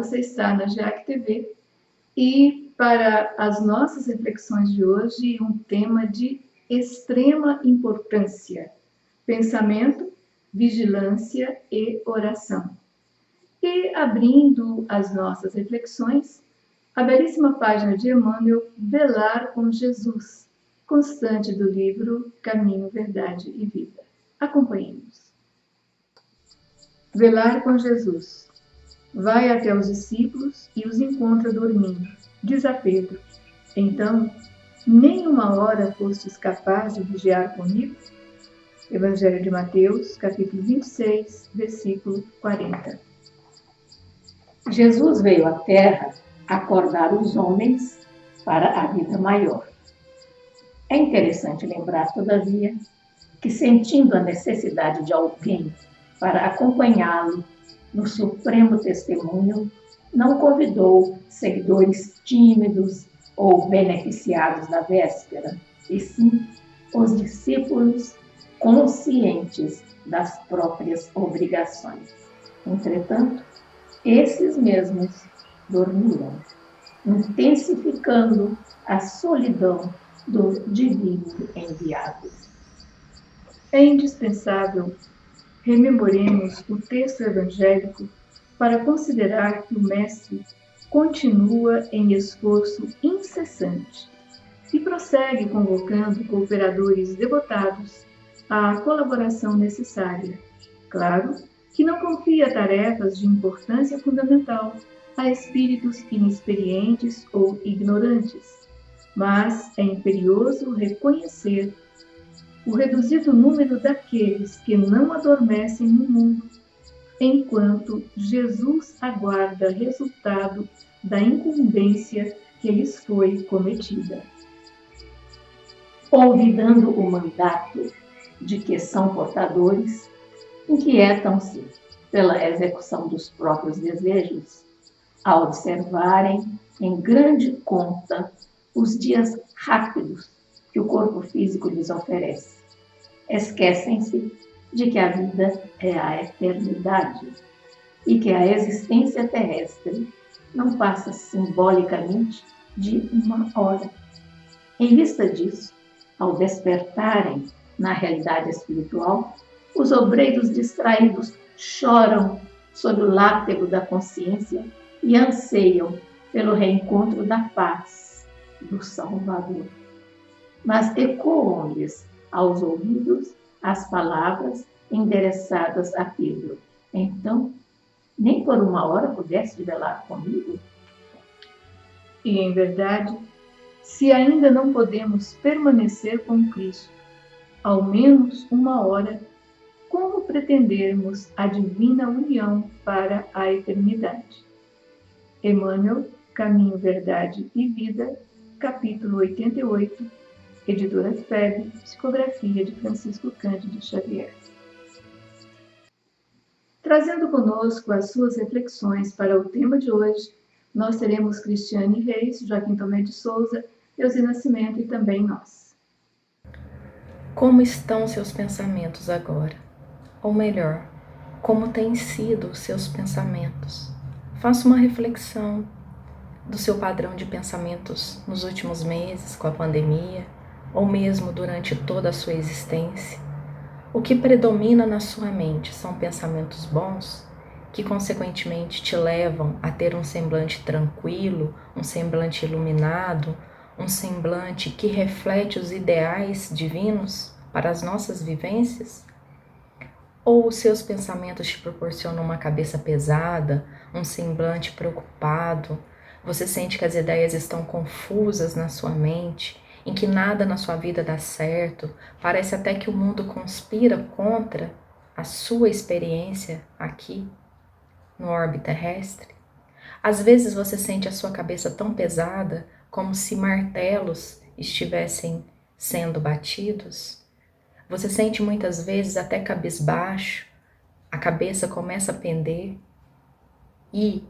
você está na GEAC TV e para as nossas reflexões de hoje, um tema de extrema importância: pensamento, vigilância e oração. E abrindo as nossas reflexões, a belíssima página de Emmanuel, Velar com Jesus, constante do livro Caminho, Verdade e Vida. Acompanhemos. Velar com Jesus. Vai até os discípulos e os encontra dormindo. Diz a Pedro: então, nem uma hora fostes capaz de vigiar comigo? Evangelho de Mateus, capítulo 26, versículo 40. Jesus veio à Terra acordar os homens para a vida maior. É interessante lembrar, todavia, que sentindo a necessidade de alguém para acompanhá-lo no supremo testemunho, não convidou seguidores tímidos ou beneficiados da véspera, e sim os discípulos conscientes das próprias obrigações. Entretanto, esses mesmos dormiram, intensificando a solidão do divino enviado. É indispensável rememoremos o texto evangélico para considerar que o Mestre continua em esforço incessante e prossegue convocando cooperadores devotados à colaboração necessária. Claro que não confia tarefas de importância fundamental a espíritos inexperientes ou ignorantes, mas é imperioso reconhecer o reduzido número daqueles que não adormecem no mundo, enquanto Jesus aguarda resultado da incumbência que lhes foi cometida. Olvidando o mandato de que são portadores, inquietam-se pela execução dos próprios desejos, a observarem em grande conta os dias rápidos que o corpo físico lhes oferece. Esquecem-se de que a vida é a eternidade e que a existência terrestre não passa simbolicamente de uma hora. Em vista disso, ao despertarem na realidade espiritual, os obreiros distraídos choram sob o látego da consciência e anseiam pelo reencontro da paz do Salvador. Mas ecoam-lhes aos ouvidos as palavras endereçadas a Pedro: então, nem por uma hora pudeste velar comigo? E, em verdade, se ainda não podemos permanecer com Cristo, ao menos uma hora, como pretendermos a divina união para a eternidade? Emmanuel, Caminho, Verdade e Vida, capítulo 88, editora FEB, psicografia de Francisco Cândido Xavier. Trazendo conosco as suas reflexões para o tema de hoje, nós teremos Cristiane Reis, Joaquim Tomé de Souza, Eusi Nascimento e também nós. Como estão seus pensamentos agora? Ou melhor, como têm sido os seus pensamentos? Faça uma reflexão do seu padrão de pensamentos nos últimos meses, com a pandemia, ou mesmo durante toda a sua existência. O que predomina na sua mente são pensamentos bons, que consequentemente te levam a ter um semblante tranquilo, um semblante iluminado, um semblante que reflete os ideais divinos para as nossas vivências? Ou os seus pensamentos te proporcionam uma cabeça pesada, um semblante preocupado? Você sente que as ideias estão confusas na sua mente, em que nada na sua vida dá certo, parece até que o mundo conspira contra a sua experiência aqui no orbe terrestre? Às vezes você sente a sua cabeça tão pesada como se martelos estivessem sendo batidos? Você sente muitas vezes até cabisbaixo, a cabeça começa a pender? E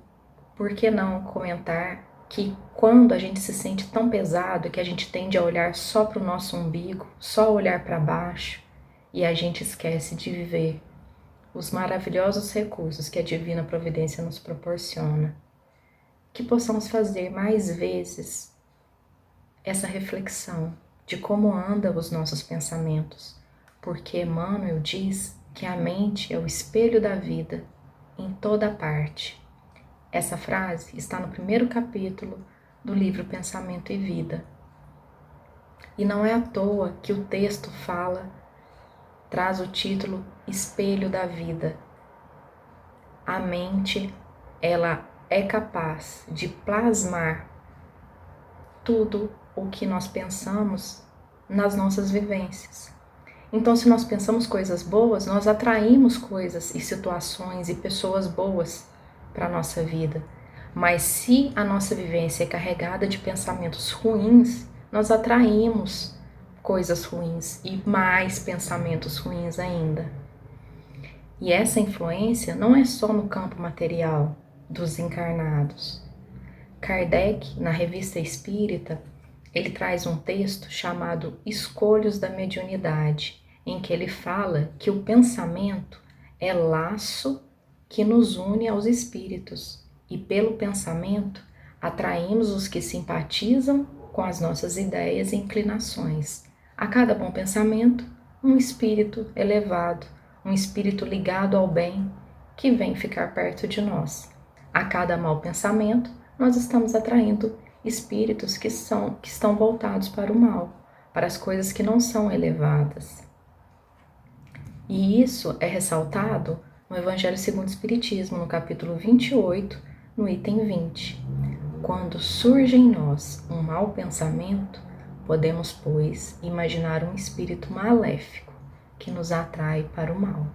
por que não comentar que quando a gente se sente tão pesado que a gente tende a olhar só para o nosso umbigo, só olhar para baixo, e a gente esquece de viver os maravilhosos recursos que a Divina Providência nos proporciona. que possamos fazer mais vezes essa reflexão de como andam os nossos pensamentos, porque Emmanuel diz que a mente é o espelho da vida em toda parte. Essa frase está no primeiro capítulo do livro Pensamento e Vida. E não é à toa que o texto traz o título Espelho da Vida. A mente, ela é capaz de plasmar tudo o que nós pensamos nas nossas vivências. Então, se nós pensamos coisas boas, nós atraímos coisas e situações e pessoas boas para a nossa vida. Mas se a nossa vivência é carregada de pensamentos ruins, nós atraímos coisas ruins e mais pensamentos ruins ainda. E essa influência não é só no campo material dos encarnados. Kardec, na Revista Espírita, ele traz um texto chamado Escolhos da Mediunidade, em que ele fala que o pensamento é laço que nos une aos espíritos, e pelo pensamento atraímos os que simpatizam com as nossas ideias e inclinações. A cada bom pensamento, um espírito elevado, um espírito ligado ao bem, que vem ficar perto de nós. A cada mau pensamento, nós estamos atraindo espíritos que estão voltados para o mal, para as coisas que não são elevadas. E isso é ressaltado no Evangelho segundo o Espiritismo, no capítulo 28, no item 20. Quando surge em nós um mau pensamento, podemos, pois, imaginar um espírito maléfico que nos atrai para o mal,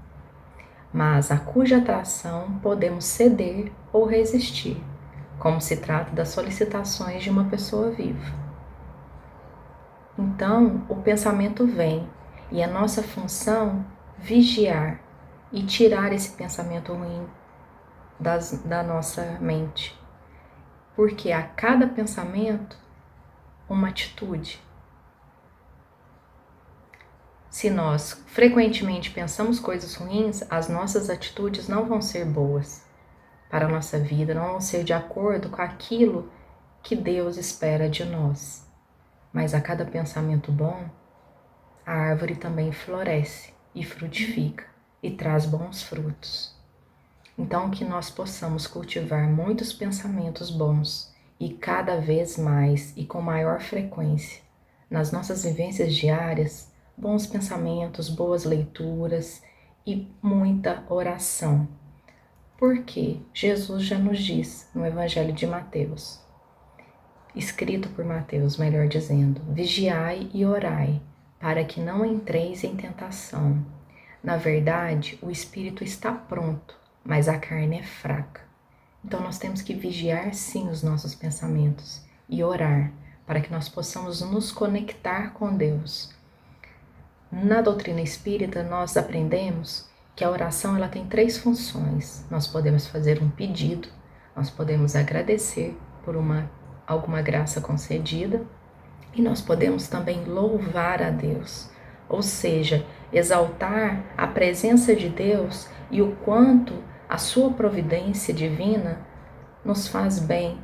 mas a cuja atração podemos ceder ou resistir, como se trata das solicitações de uma pessoa viva. Então, o pensamento vem e é nossa função vigiar e tirar esse pensamento ruim da nossa mente. Porque a cada pensamento, uma atitude. Se nós frequentemente pensamos coisas ruins, as nossas atitudes não vão ser boas para a nossa vida, não vão ser de acordo com aquilo que Deus espera de nós. Mas a cada pensamento bom, a árvore também floresce e frutifica e traz bons frutos. Então, que nós possamos cultivar muitos pensamentos bons e cada vez mais e com maior frequência nas nossas vivências diárias, bons pensamentos, boas leituras e muita oração. Porque Jesus já nos diz no Evangelho de Mateus, escrito por Mateus, melhor dizendo, vigiai e orai, para que não entreis em tentação. Na verdade, o espírito está pronto, mas a carne é fraca. Então nós temos que vigiar sim os nossos pensamentos e orar, para que nós possamos nos conectar com Deus. Na doutrina espírita, nós aprendemos que a oração ela tem 3 funções. Nós podemos fazer um pedido, nós podemos agradecer por alguma graça concedida e nós podemos também louvar a Deus, ou seja, exaltar a presença de Deus e o quanto a sua providência divina nos faz bem,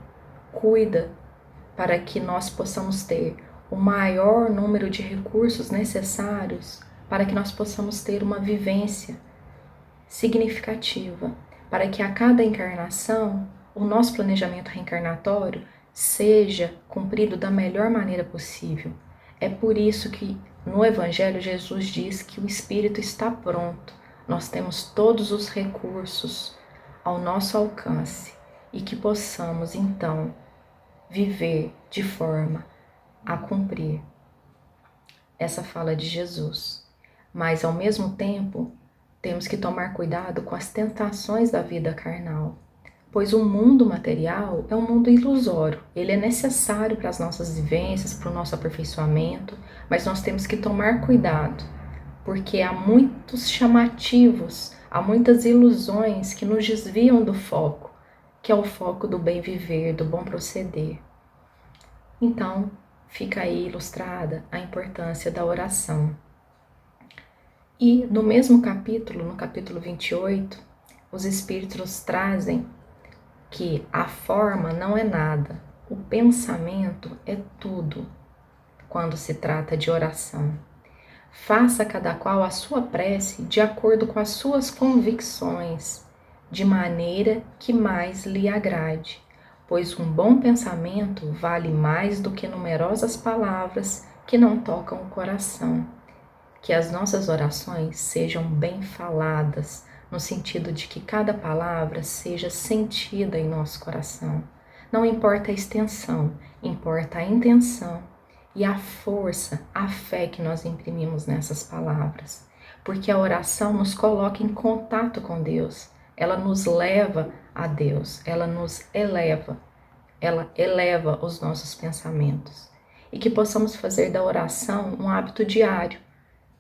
cuida para que nós possamos ter o maior número de recursos necessários para que nós possamos ter uma vivência significativa, para que a cada encarnação o nosso planejamento reencarnatório seja cumprido da melhor maneira possível. É por isso que no Evangelho Jesus diz que o Espírito está pronto, nós temos todos os recursos ao nosso alcance e que possamos então viver de forma a cumprir essa fala de Jesus. Mas ao mesmo tempo, temos que tomar cuidado com as tentações da vida carnal, pois o mundo material é um mundo ilusório. Ele é necessário para as nossas vivências, para o nosso aperfeiçoamento, mas nós temos que tomar cuidado, porque há muitos chamativos, há muitas ilusões que nos desviam do foco, que é o foco do bem viver, do bom proceder. Então, fica aí ilustrada a importância da oração. E no mesmo capítulo, no capítulo 28, os Espíritos trazem que a forma não é nada, o pensamento é tudo quando se trata de oração. Faça cada qual a sua prece de acordo com as suas convicções, de maneira que mais lhe agrade, pois um bom pensamento vale mais do que numerosas palavras que não tocam o coração. Que as nossas orações sejam bem faladas, no sentido de que cada palavra seja sentida em nosso coração. Não importa a extensão, importa a intenção e a força, a fé que nós imprimimos nessas palavras. Porque a oração nos coloca em contato com Deus, ela nos leva a Deus, ela eleva os nossos pensamentos. E que possamos fazer da oração um hábito diário,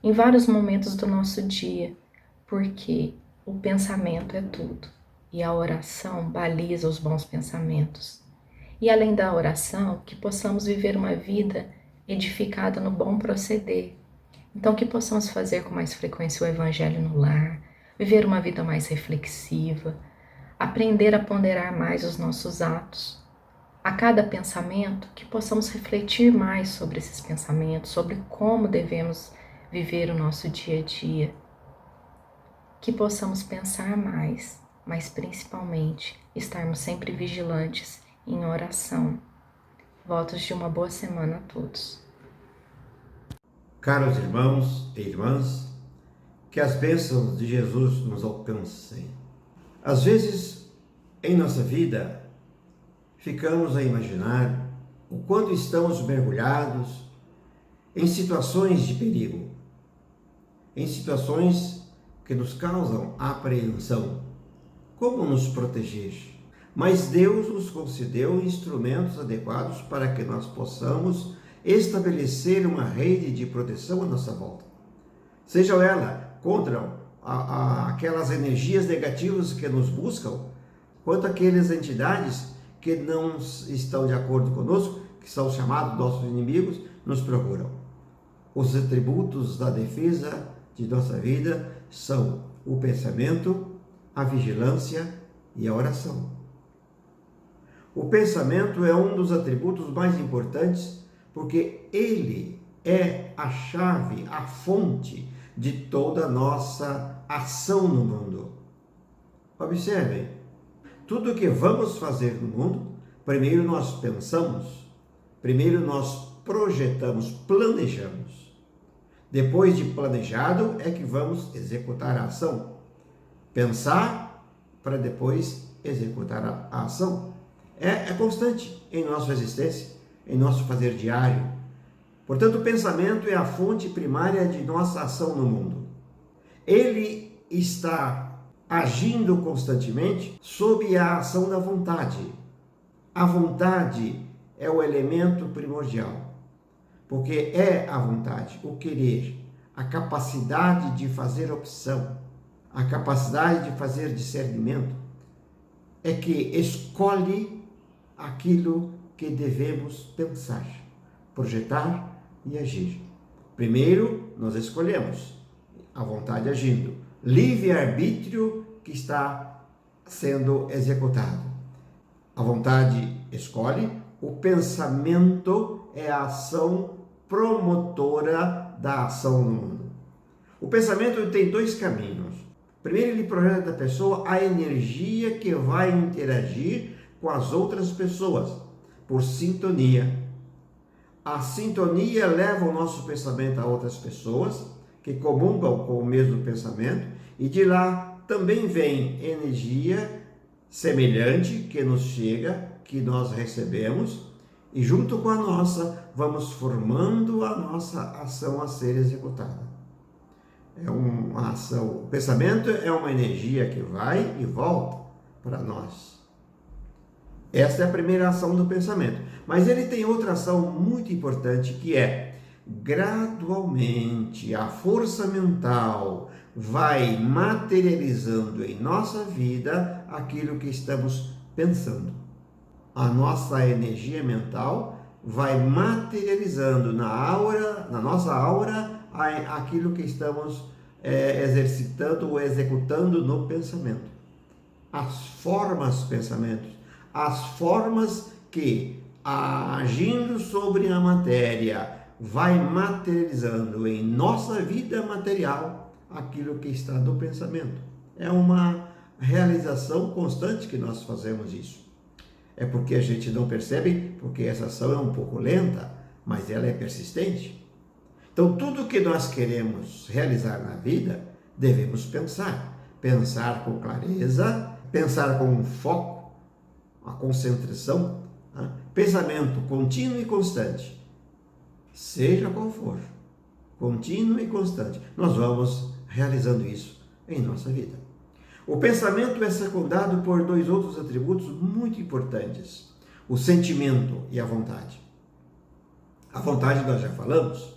em vários momentos do nosso dia, porque o pensamento é tudo e a oração baliza os bons pensamentos. E além da oração, que possamos viver uma vida edificada no bom proceder. Então, que possamos fazer com mais frequência o Evangelho no lar, viver uma vida mais reflexiva, aprender a ponderar mais os nossos atos. A cada pensamento, que possamos refletir mais sobre esses pensamentos, sobre como devemos viver o nosso dia a dia. Que possamos pensar mais, mas principalmente estarmos sempre vigilantes em oração. Votos de uma boa semana a todos. Caros irmãos e irmãs, que as bênçãos de Jesus nos alcancem. Às vezes, em nossa vida, ficamos a imaginar o quanto estamos mergulhados em situações de perigo, em situações que nos causam apreensão. Como nos proteger? Mas Deus nos concedeu instrumentos adequados para que nós possamos estabelecer uma rede de proteção à nossa volta. Seja ela contra aquelas energias negativas que nos buscam, quanto aquelas entidades que não estão de acordo conosco, que são chamados nossos inimigos, nos procuram. Os atributos da defesa de nossa vida são o pensamento, a vigilância e a oração. O pensamento é um dos atributos mais importantes porque ele é a chave, a fonte de toda a nossa ação no mundo. Observem, tudo o que vamos fazer no mundo, primeiro nós pensamos, primeiro nós projetamos, planejamos. Depois de planejado é que vamos executar a ação. Pensar para depois executar a ação. É constante em nossa existência, em nosso fazer diário. Portanto, o pensamento é a fonte primária de nossa ação no mundo. Ele está agindo constantemente sob a ação da vontade. A vontade é o elemento primordial. Porque é a vontade, o querer, a capacidade de fazer opção, a capacidade de fazer discernimento, é que escolhe aquilo que devemos pensar, projetar e agir. Primeiro, nós escolhemos a vontade agindo, livre-arbítrio que está sendo executado. A vontade escolhe, o pensamento é a ação promotora da ação no mundo. O pensamento tem dois caminhos. Primeiro, ele projeta da pessoa a energia que vai interagir com as outras pessoas, por sintonia. A sintonia leva o nosso pensamento a outras pessoas que comungam com o mesmo pensamento, e de lá também vem energia semelhante que nos chega, que nós recebemos, e junto com a nossa, vamos formando a nossa ação a ser executada. É uma ação, o pensamento é uma energia que vai e volta para nós. Essa é a primeira ação do pensamento. Mas ele tem outra ação muito importante, que é, gradualmente, a força mental vai materializando em nossa vida aquilo que estamos pensando. A nossa energia mental vai materializando na nossa aura, aquilo que estamos exercitando ou executando no pensamento. As formas pensamentos, as formas que, agindo sobre a matéria, vai materializando em nossa vida material aquilo que está no pensamento. É uma realização constante que nós fazemos isso. É porque a gente não percebe, porque essa ação é um pouco lenta, mas ela é persistente. Então, tudo que nós queremos realizar na vida, devemos pensar. Pensar com clareza, pensar com foco, a concentração, né? Pensamento contínuo e constante. Seja qual for, contínuo e constante. Nós vamos realizando isso em nossa vida. O pensamento é secundado por dois outros atributos muito importantes: o sentimento e a vontade. A vontade nós já falamos,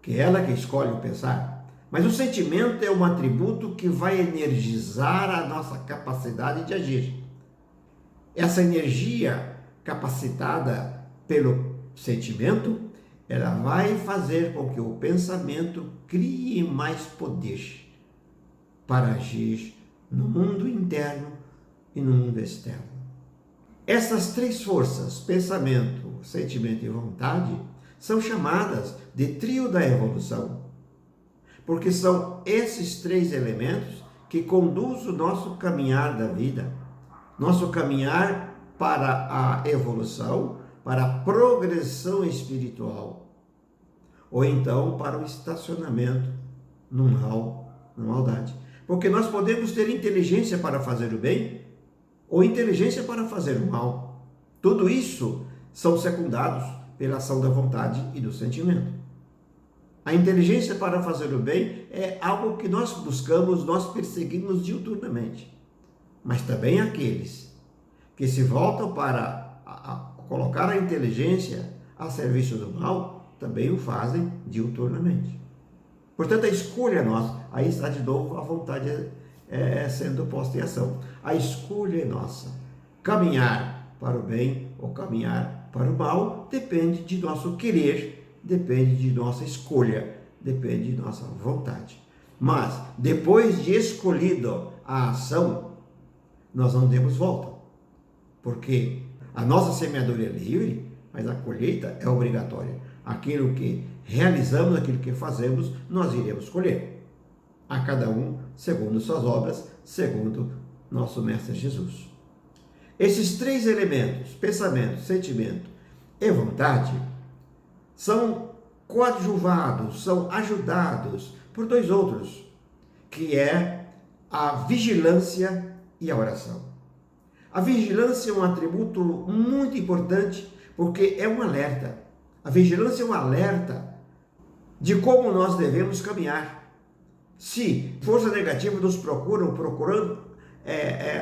que é ela que escolhe o pensar, mas o sentimento é um atributo que vai energizar a nossa capacidade de agir. Essa energia capacitada pelo sentimento, ela vai fazer com que o pensamento crie mais poder para agir no mundo interno e no mundo externo. Essas três forças, pensamento, sentimento e vontade, são chamadas de trio da evolução, porque são esses três elementos que conduzem o nosso caminhar da vida, nosso caminhar para a evolução, para a progressão espiritual, ou então para o estacionamento no mal, na maldade. Porque nós podemos ter inteligência para fazer o bem ou inteligência para fazer o mal. Tudo isso são secundados pela ação da vontade e do sentimento. A inteligência para fazer o bem é algo que nós buscamos, nós perseguimos diuturnamente. Mas também aqueles que se voltam para colocar a inteligência a serviço do mal, também o fazem diuturnamente. Portanto, a escolha nossa, aí está de novo a vontade sendo posta em ação. A escolha é nossa. Caminhar para o bem ou caminhar para o mal depende de nosso querer, depende de nossa escolha, depende de nossa vontade. Mas, depois de escolhido a ação, nós não demos volta. Porque a nossa semeadura é livre, mas a colheita é obrigatória. Aquilo que realizamos, aquilo que fazemos, nós iremos colher. A cada um segundo suas obras, segundo nosso Mestre Jesus. Esses três elementos, pensamento, sentimento e vontade, são coadjuvados, são ajudados por dois outros, que é a vigilância e a oração. A vigilância é um atributo muito importante porque é um alerta. A vigilância é um alerta de como nós devemos caminhar. Se força negativa nos procurando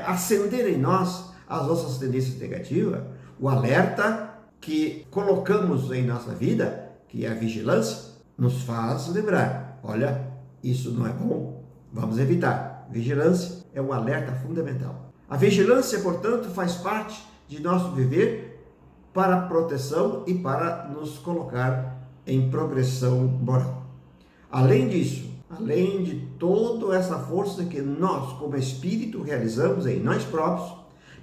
acender em nós as nossas tendências negativas, o alerta que colocamos em nossa vida, que é a vigilância, nos faz lembrar, olha, isso não é bom, vamos evitar. Vigilância é um alerta fundamental. A vigilância, portanto, faz parte de nosso viver para proteção e para nos colocar em progressão moral. Além disso, além de toda essa força que nós, como espírito, realizamos em nós próprios,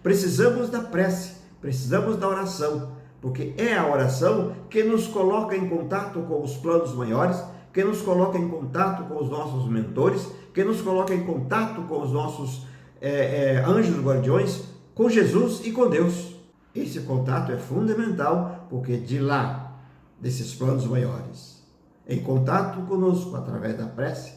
precisamos da prece, precisamos da oração, porque é a oração que nos coloca em contato com os planos maiores, que nos coloca em contato com os nossos mentores, que nos coloca em contato com os nossos anjos guardiões, com Jesus e com Deus. Esse contato é fundamental, porque de lá, desses planos maiores, em contato conosco através da prece,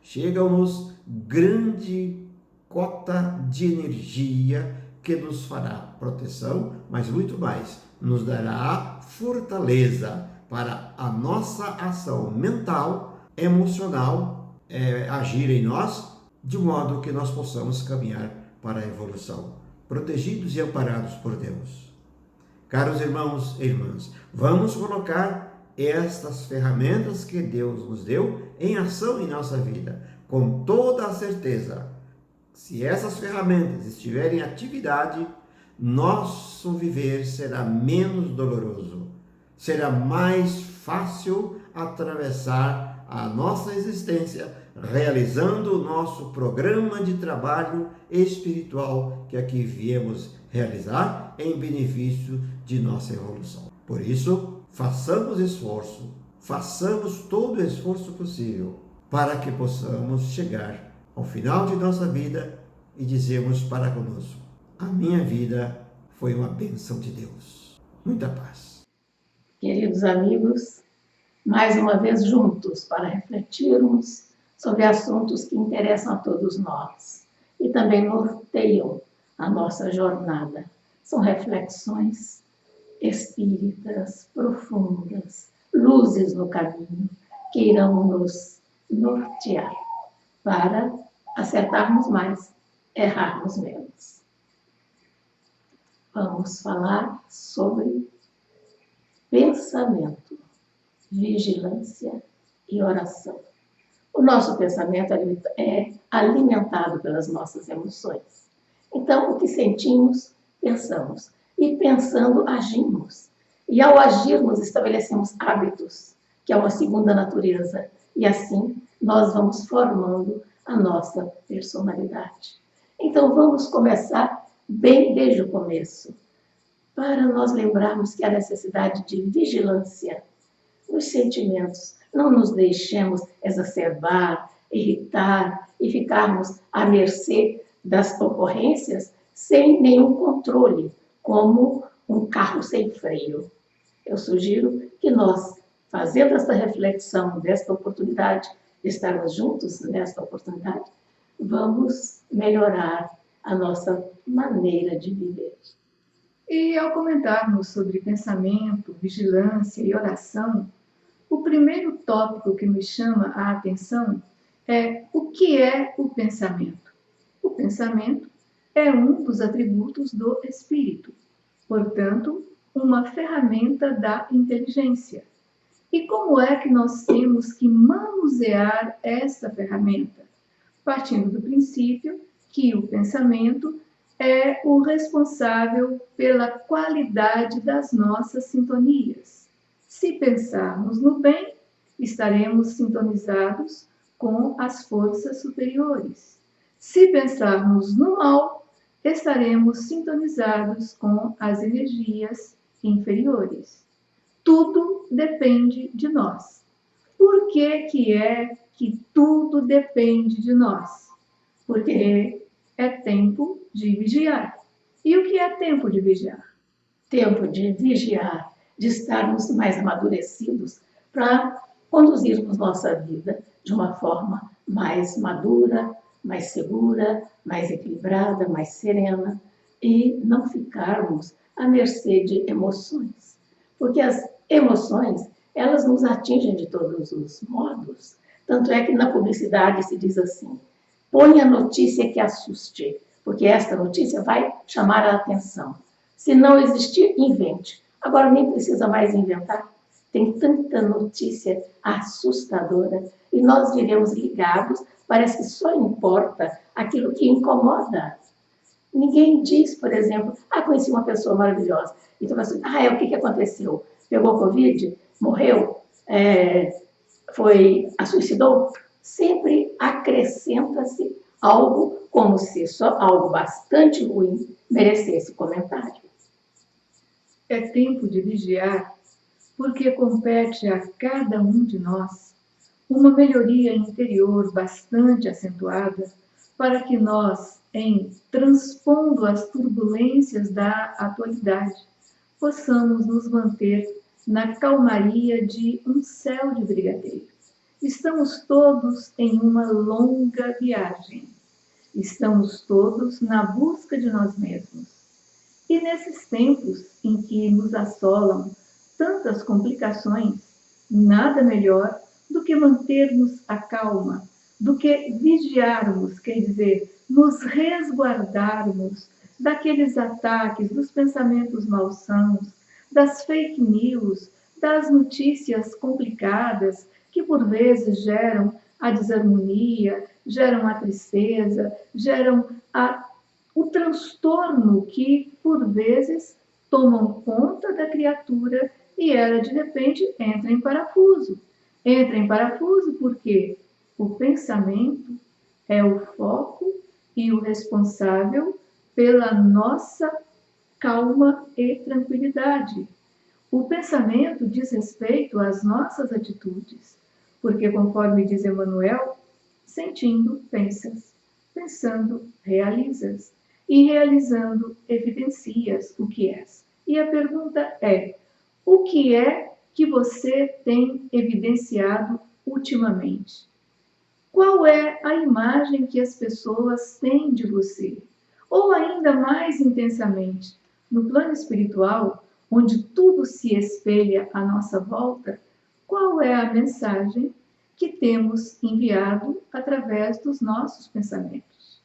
chega-nos grande cota de energia que nos fará proteção, mas muito mais, nos dará fortaleza para a nossa ação mental, emocional, agir em nós, de modo que nós possamos caminhar para a evolução, protegidos e amparados por Deus. Caros irmãos e irmãs, vamos colocar estas ferramentas que Deus nos deu em ação em nossa vida, com toda a certeza. Se essas ferramentas estiverem em atividade, nosso viver será menos doloroso, será mais fácil atravessar a nossa existência, realizando o nosso programa de trabalho espiritual que aqui viemos realizar em benefício de nossa evolução. Por isso, façamos esforço, façamos todo o esforço possível para que possamos chegar ao final de nossa vida e dizermos para conosco: a minha vida foi uma bênção de Deus. Muita paz. Queridos amigos, mais uma vez juntos para refletirmos sobre assuntos que interessam a todos nós e também norteiam a nossa jornada. São reflexões espíritas, profundas, luzes no caminho que irão nos nortear para acertarmos mais, errarmos menos. Vamos falar sobre pensamento, vigilância e oração. O nosso pensamento é alimentado pelas nossas emoções. Então, o que sentimos, pensamos. E pensando, agimos. E ao agirmos, estabelecemos hábitos, que é uma segunda natureza. E assim, nós vamos formando a nossa personalidade. Então, vamos começar bem desde o começo, para nós lembrarmos que há necessidade de vigilância nos sentimentos. Não nos deixemos exacerbar, irritar e ficarmos à mercê das ocorrências sem nenhum controle, como um carro sem freio. Eu sugiro que nós, fazendo essa reflexão desta oportunidade, de estarmos juntos nesta oportunidade, vamos melhorar a nossa maneira de viver. E ao comentarmos sobre pensamento, vigilância e oração, o primeiro tópico que nos chama a atenção é o que é o pensamento. O pensamento é um dos atributos do espírito, portanto, uma ferramenta da inteligência. E como é que nós temos que manusear essa ferramenta? Partindo do princípio que o pensamento é o responsável pela qualidade das nossas sintonias. Se pensarmos no bem, estaremos sintonizados com as forças superiores. Se pensarmos no mal, estaremos sintonizados com as energias inferiores. Tudo depende de nós. Por que é que tudo depende de nós? Porque é tempo de vigiar. E o que é tempo de vigiar? Tempo de vigiar, de estarmos mais amadurecidos para conduzirmos nossa vida de uma forma mais madura, mais segura, mais equilibrada, mais serena e não ficarmos à mercê de emoções. Porque as emoções, elas nos atingem de todos os modos. Tanto é que na publicidade se diz assim: põe a notícia que assuste, porque esta notícia vai chamar a atenção. Se não existir, invente. Agora nem precisa mais inventar. Tem tanta notícia assustadora e nós viremos ligados, parece que só importa aquilo que incomoda. Ninguém diz, por exemplo, conheci uma pessoa maravilhosa. Então, assim, o que aconteceu? Pegou Covid? Morreu? Suicidou? Sempre acrescenta-se algo como se só algo bastante ruim merecesse comentário. É tempo de vigiar, porque compete a cada um de nós uma melhoria interior bastante acentuada para que nós, transpondo as turbulências da atualidade, possamos nos manter na calmaria de um céu de brigadeiro. Estamos todos em uma longa viagem. Estamos todos na busca de nós mesmos. E nesses tempos em que nos assolam tantas complicações, nada melhor do que mantermos a calma, do que vigiarmos, quer dizer, nos resguardarmos daqueles ataques, dos pensamentos malsãos, das fake news, das notícias complicadas que por vezes geram a desarmonia, geram a tristeza, geram o transtorno que por vezes tomam conta da criatura e ela de repente entra em parafuso. Entra em parafuso porque o pensamento é o foco e o responsável pela nossa calma e tranquilidade. O pensamento diz respeito às nossas atitudes, porque, conforme diz Emmanuel, sentindo, pensas, pensando, realizas, e realizando, evidencias o que és. E a pergunta é: o que é que você tem evidenciado ultimamente? Qual é a imagem que as pessoas têm de você? Ou ainda mais intensamente, no plano espiritual, onde tudo se espelha à nossa volta, qual é a mensagem que temos enviado através dos nossos pensamentos?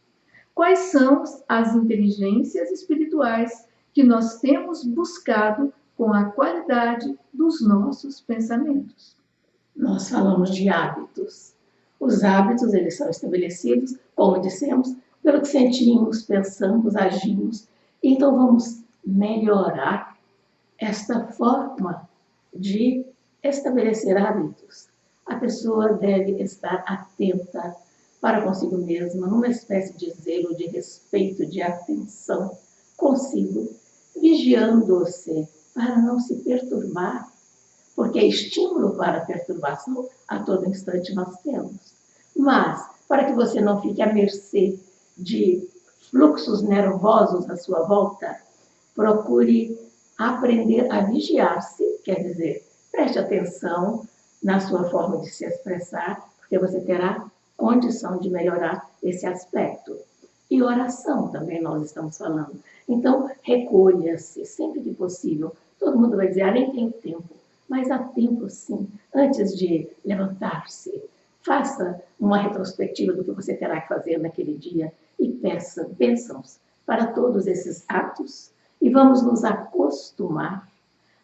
Quais são as inteligências espirituais que nós temos buscado com a qualidade dos nossos pensamentos? Nós falamos de hábitos. Os hábitos, eles são estabelecidos, como dissemos, pelo que sentimos, pensamos, agimos. Então, vamos melhorar esta forma de estabelecer hábitos. A pessoa deve estar atenta para consigo mesma, numa espécie de zelo, de respeito, de atenção consigo, vigiando-se para não se perturbar, porque estímulo para perturbação a todo instante nós temos. Mas, para que você não fique à mercê de fluxos nervosos à sua volta, procure aprender a vigiar-se, quer dizer, preste atenção na sua forma de se expressar, porque você terá condição de melhorar esse aspecto. E oração também nós estamos falando. Então, recolha-se sempre que possível. Todo mundo vai dizer, nem tenho tempo. Mas há tempo, sim, antes de levantar-se. Faça uma retrospectiva do que você terá que fazer naquele dia e peça bênçãos para todos esses atos e vamos nos acostumar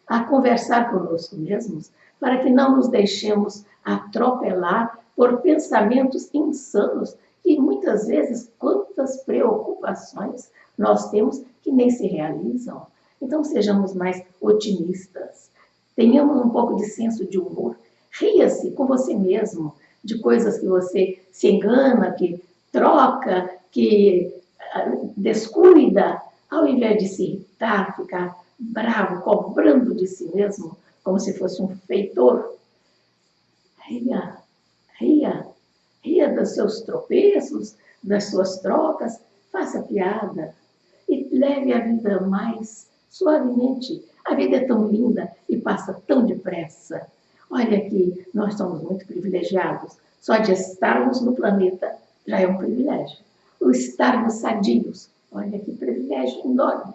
a conversar conosco mesmos para que não nos deixemos atropelar por pensamentos insanos e muitas vezes quantas preocupações nós temos que nem se realizam. Então sejamos mais otimistas. Tenhamos um pouco de senso de humor. Ria-se com você mesmo de coisas que você se engana, que troca, que descuida, ao invés de se irritar, ficar bravo, cobrando de si mesmo, como se fosse um feitor. Ria, ria, ria dos seus tropeços, das suas trocas, faça piada e leve a vida mais suavemente. A vida é tão linda e passa tão depressa. Olha que nós somos muito privilegiados. Só de estarmos no planeta já é um privilégio. O estarmos sadios, olha que privilégio enorme.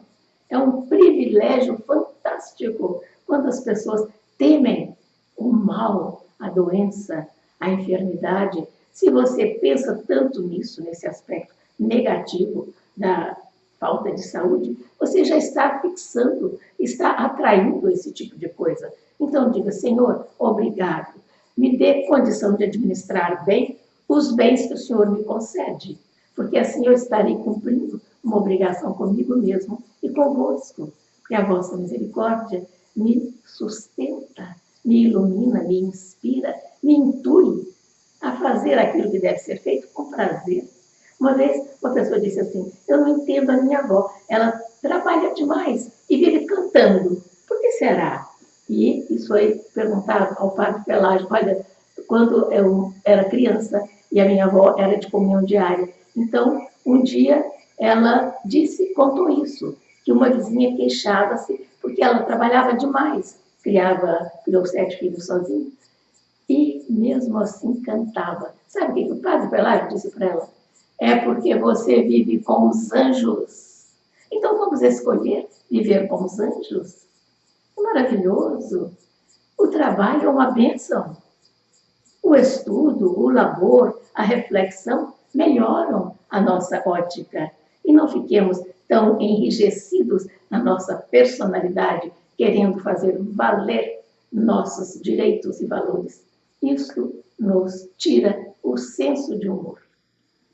É um privilégio fantástico quando as pessoas temem o mal, a doença, a enfermidade. Se você pensa tanto nisso, nesse aspecto negativo da falta de saúde, você já está fixando, está atraindo esse tipo de coisa. Então diga, Senhor, obrigado. Me dê condição de administrar bem os bens que o Senhor me concede, porque assim eu estarei cumprindo uma obrigação comigo mesmo e convosco, porque a vossa misericórdia me sustenta, me ilumina, me inspira, me intui a fazer aquilo que deve ser feito com prazer. Uma vez, uma pessoa disse assim, eu não entendo a minha avó, ela trabalha demais e vive cantando. Por que será? E isso foi perguntado ao padre Pelágio, olha, quando eu era criança e a minha avó era de comunhão diária. Então, um dia ela contou isso, que uma vizinha queixava-se porque ela trabalhava demais, criou 7 filhos sozinha, e mesmo assim cantava. Sabe o que o padre Pelágio disse para ela? É porque você vive com os anjos. Então vamos escolher viver com os anjos? É maravilhoso. O trabalho é uma bênção. O estudo, o labor, a reflexão melhoram a nossa ótica. E não fiquemos tão enrijecidos na nossa personalidade, querendo fazer valer nossos direitos e valores. Isso nos tira o senso de humor.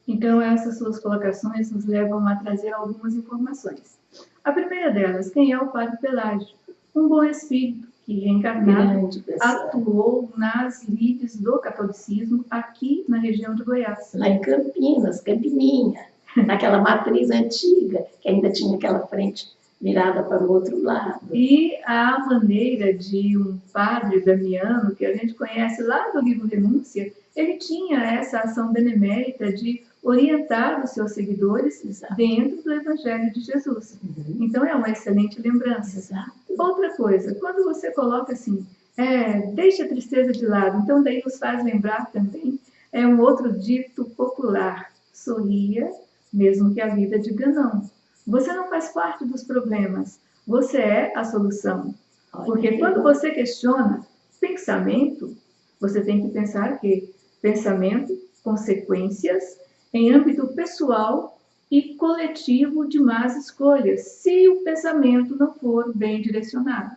Então, essas suas colocações nos levam a trazer algumas informações. A primeira delas, quem é o Padre Pelágio? Um bom espírito que, reencarnado, atuou nas lides do catolicismo aqui na região de Goiás. Lá em Campinas, Campininha, naquela matriz antiga, que ainda tinha aquela frente Mirada para o outro lado. E a maneira de um padre Damiano, que a gente conhece lá do livro Renúncia, ele tinha essa ação benemérita de orientar os seus seguidores dentro do Evangelho de Jesus. Então é uma excelente lembrança. Outra coisa, quando você coloca assim, deixa a tristeza de lado, então daí nos faz lembrar também, um outro dito popular, sorria, mesmo que a vida diga não. Você não faz parte dos problemas, você é a solução. Porque quando você questiona pensamento, você tem que pensar que pensamento, consequências em âmbito pessoal e coletivo de más escolhas, se o pensamento não for bem direcionado.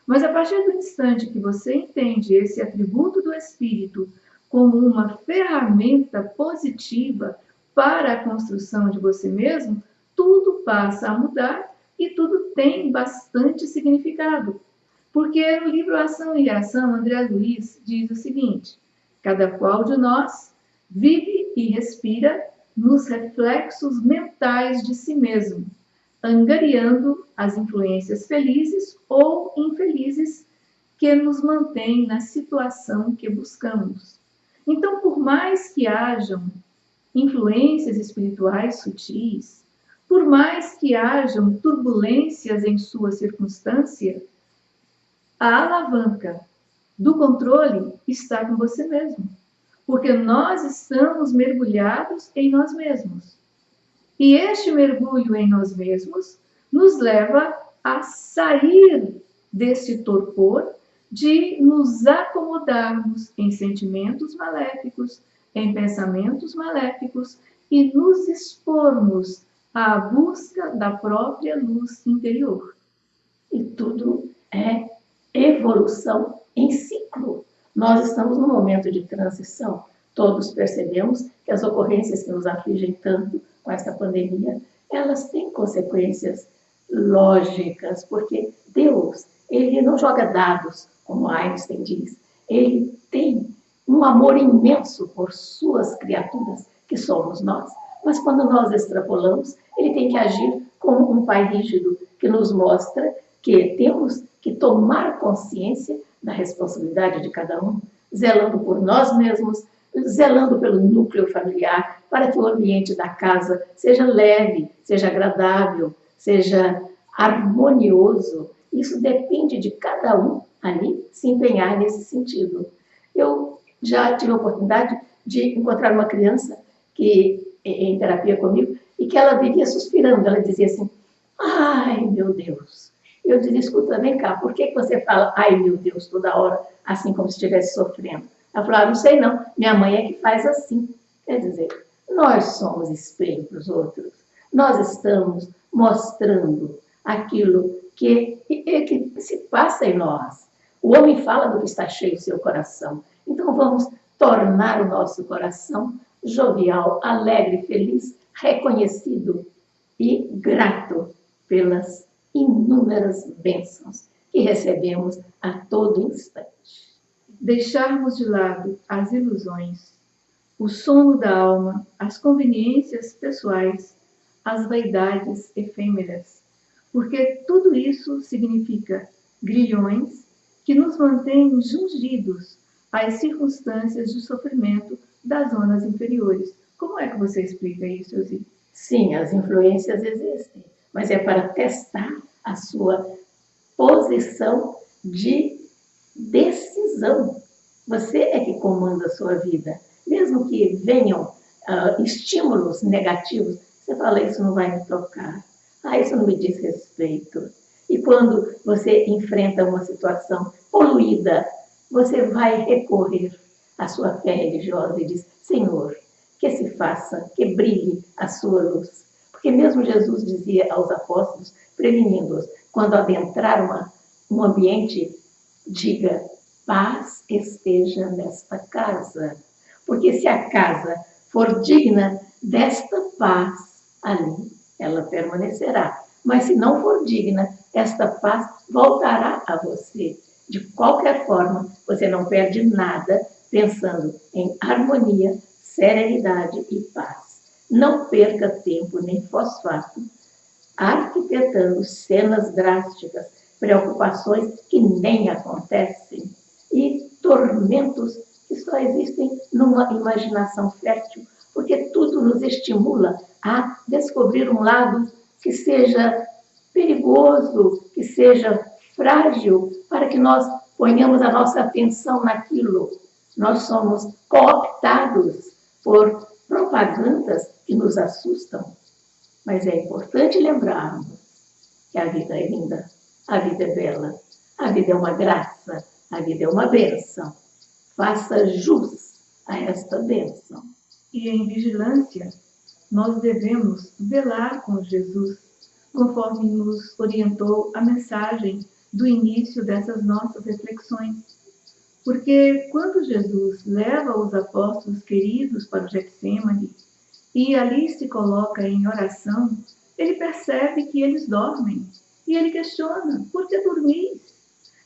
Mas a partir do instante que você entende esse atributo do espírito como uma ferramenta positiva para a construção de você mesmo, tudo passa a mudar e tudo tem bastante significado. Porque no livro Ação e Reação, André Luiz diz o seguinte: cada qual de nós vive e respira nos reflexos mentais de si mesmo, angariando as influências felizes ou infelizes que nos mantêm na situação que buscamos. Então, por mais que hajam influências espirituais sutis, por mais que hajam turbulências em sua circunstância, a alavanca do controle está com você mesmo, porque nós estamos mergulhados em nós mesmos. E este mergulho em nós mesmos nos leva a sair desse torpor de nos acomodarmos em sentimentos maléficos, em pensamentos maléficos e nos expormos à busca da própria luz interior. E tudo é evolução em ciclo. Nós estamos num momento de transição. Todos percebemos que as ocorrências que nos afligem tanto com essa pandemia, elas têm consequências lógicas, porque Deus, ele não joga dados, como Einstein diz. Ele tem um amor imenso por suas criaturas, que somos nós. Mas quando nós extrapolamos, ele tem que agir como um pai rígido, que nos mostra que temos que tomar consciência da responsabilidade de cada um, zelando por nós mesmos, zelando pelo núcleo familiar, para que o ambiente da casa seja leve, seja agradável, seja harmonioso. Isso depende de cada um ali se empenhar nesse sentido. Eu já tive a oportunidade de encontrar uma criança que em terapia comigo e que ela vivia suspirando. Ela dizia assim: ai, meu Deus. Eu dizia: escuta, vem cá, por que você fala ai, meu Deus, toda hora, assim como se estivesse sofrendo? Ela falou: não sei não, minha mãe é que faz assim. Quer dizer, nós somos espelho para os outros. Nós estamos mostrando aquilo que se passa em nós. O homem fala do que está cheio o seu coração. Então vamos tornar o nosso coração jovial, alegre, feliz, reconhecido e grato pelas inúmeras bênçãos que recebemos a todo instante. Deixarmos de lado as ilusões, o sono da alma, as conveniências pessoais, as vaidades efêmeras, porque tudo isso significa grilhões que nos mantêm jungidos às circunstâncias de sofrimento das zonas inferiores. Como é que você explica isso, Elzi? Sim, as influências existem, mas é para testar a sua posição de decisão. Você é que comanda a sua vida. Mesmo que venham estímulos negativos, você fala: isso não vai me tocar, isso não me diz respeito. E quando você enfrenta uma situação poluída, você vai recorrer à sua fé religiosa e diz: Senhor, que se faça, que brilhe a sua luz. Porque mesmo Jesus dizia aos apóstolos, prevenindo-os, quando adentrar um ambiente, diga: paz esteja nesta casa. Porque se a casa for digna desta paz, ali ela permanecerá. Mas se não for digna, esta paz voltará a você. De qualquer forma, você não perde nada pensando em harmonia, serenidade e paz. Não perca tempo nem fosfato arquitetando cenas drásticas, preocupações que nem acontecem e tormentos que só existem numa imaginação fértil, porque tudo nos estimula a descobrir um lado que seja perigoso, que seja frágil, para que nós ponhamos a nossa atenção naquilo. Nós somos cooptados por propagandas que nos assustam. Mas é importante lembrarmos que a vida é linda, a vida é bela, a vida é uma graça, a vida é uma bênção. Faça jus a esta bênção. E em vigilância, nós devemos velar com Jesus, conforme nos orientou a mensagem do início dessas nossas reflexões. Porque quando Jesus leva os apóstolos queridos para o Getsêmani e ali se coloca em oração, ele percebe que eles dormem e ele questiona: por que dormis?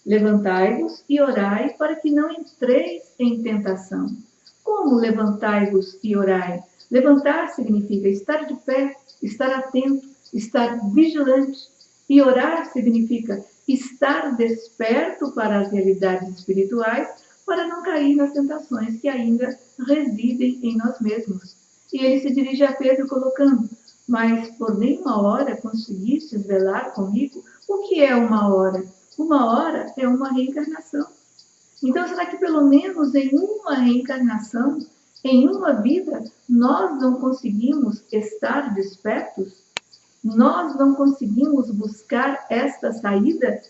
Levantai-vos e orai para que não entreis em tentação. Como levantai-vos e orai? Levantar significa estar de pé, estar atento, estar vigilante. E orar significa estar desperto para as realidades espirituais, para não cair nas tentações que ainda residem em nós mesmos. E ele se dirige a Pedro colocando: mas por nenhuma hora conseguistes velar comigo? O que é uma hora? Uma hora é uma reencarnação. Então, será que pelo menos em uma reencarnação, em uma vida, nós não conseguimos estar despertos? Nós não conseguimos buscar esta saída?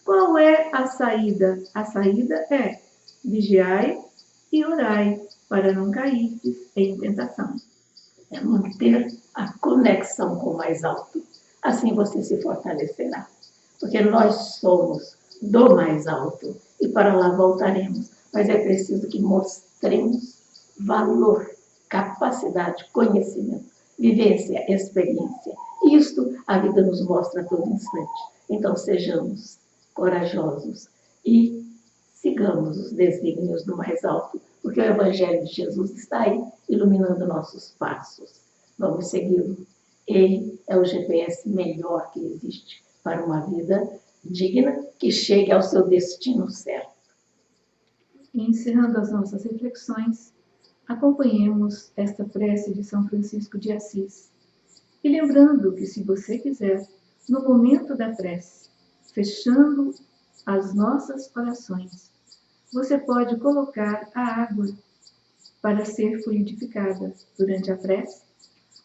Qual é a saída? A saída é: vigiai e orai, para não cair em tentação. É manter a conexão com o mais alto. Assim você se fortalecerá. Porque nós somos do mais alto e para lá voltaremos. Mas é preciso que mostremos valor, capacidade, conhecimento, vivência, experiência. Isto a vida nos mostra a todo instante. Então sejamos corajosos e sigamos os desígnios do mais alto, porque o Evangelho de Jesus está aí, iluminando nossos passos. Vamos segui-lo. Ele é o GPS melhor que existe para uma vida digna que chegue ao seu destino certo. E encerrando as nossas reflexões, acompanhemos esta prece de São Francisco de Assis. E lembrando que, se você quiser, no momento da prece, fechando as nossas orações, você pode colocar a água para ser fluidificada durante a prece.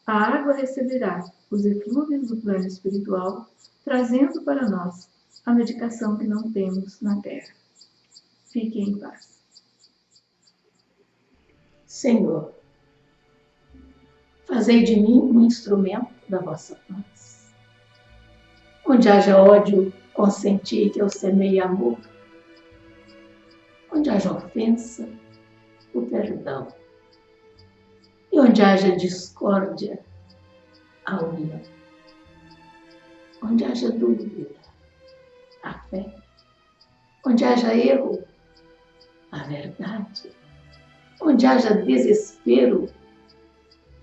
A água receberá os eflúvios do plano espiritual, trazendo para nós a medicação que não temos na terra. Fiquem em paz. Senhor, fazei de mim um instrumento da vossa paz. Onde haja ódio, consenti que eu semeie amor. Onde haja ofensa, o perdão. E onde haja discórdia, a união. Onde haja dúvida, a fé. Onde haja erro, a verdade. Onde haja desespero,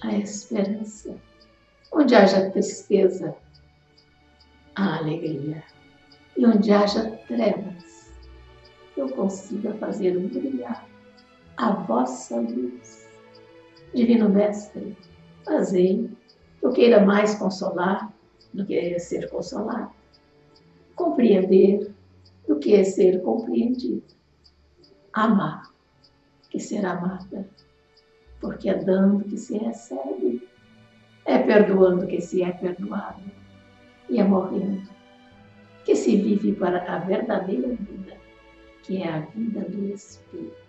a esperança. Onde haja tristeza, a alegria. E onde haja trevas, eu consiga fazer brilhar a vossa luz. Divino Mestre, fazei que eu queira mais consolar do que ser consolado, compreender do que ser compreendido, amar que ser amada, porque é dando que se recebe, é perdoando que se é perdoado, e é morrendo que se vive para a verdadeira vida, que é a vida do Espírito.